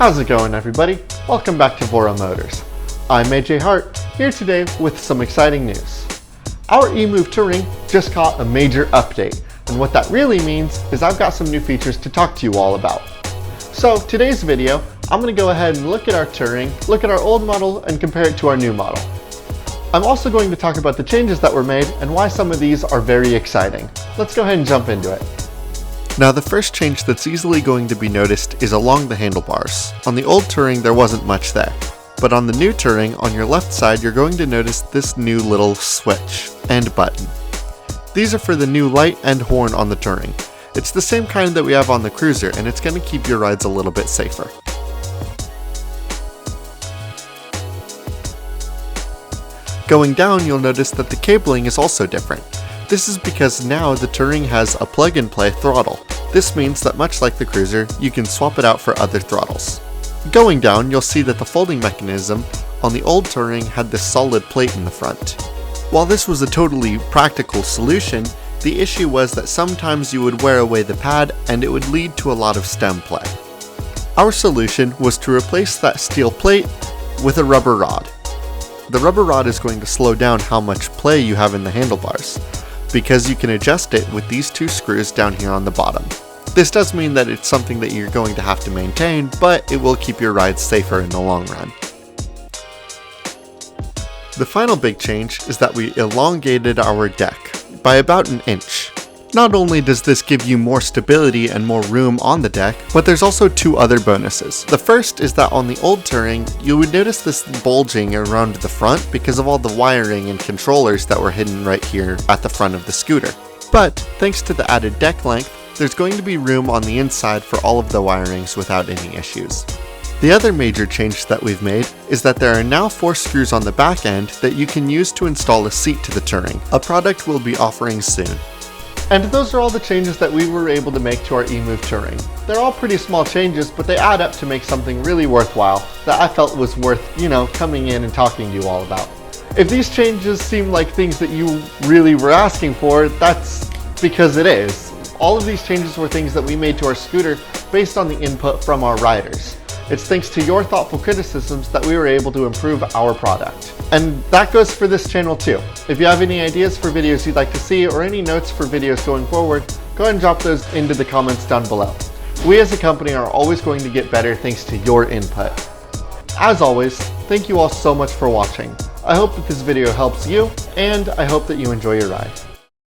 How's it going, everybody? Welcome back to VoroMotors. I'm AJ Hart, here today with some exciting news. Our Emove Touring just got a major update, and what that really means is I've got some new features to talk to you all about. So today's video, I'm going to go ahead and look at our Touring, look at our old model, and compare it to our new model. I'm also going to talk about the changes that were made and why some of these are very exciting. Let's go ahead and jump into it. Now, the first change that's easily going to be noticed is along the handlebars. On the old Touring there wasn't much there, but on the new Touring, on your left side you're going to notice this new little switch and button. These are for the new light and horn on the Touring. It's the same kind that we have on the Cruiser, and it's going to keep your rides a little bit safer. Going down, you'll notice that the cabling is also different. This is because now the Touring has a plug-and-play throttle. This means that much like the Cruiser, you can swap it out for other throttles. Going down, you'll see that the folding mechanism on the old Touring had this solid plate in the front. While this was a totally practical solution, the issue was that sometimes you would wear away the pad and it would lead to a lot of stem play. Our solution was to replace that steel plate with a rubber rod. The rubber rod is going to slow down how much play you have in the handlebars, because you can adjust it with these two screws down here on the bottom. This does mean that it's something that you're going to have to maintain, but it will keep your rides safer in the long run. The final big change is that we elongated our deck by about an inch. Not only does this give you more stability and more room on the deck, but there's also two other bonuses. The first is that on the old Touring, you would notice this bulging around the front because of all the wiring and controllers that were hidden right here at the front of the scooter. But thanks to the added deck length, there's going to be room on the inside for all of the wirings without any issues. The other major change that we've made is that there are now 4 screws on the back end that you can use to install a seat to the Touring, a product we'll be offering soon. And those are all the changes that we were able to make to our Emove Touring. They're all pretty small changes, but they add up to make something really worthwhile that I felt was worth, coming in and talking to you all about. If these changes seem like things that you really were asking for, that's because it is. All of these changes were things that we made to our scooter based on the input from our riders. It's thanks to your thoughtful criticisms that we were able to improve our product. And that goes for this channel too. If you have any ideas for videos you'd like to see or any notes for videos going forward, go ahead and drop those into the comments down below. We as a company are always going to get better thanks to your input. As always, thank you all so much for watching. I hope that this video helps you, and I hope that you enjoy your ride.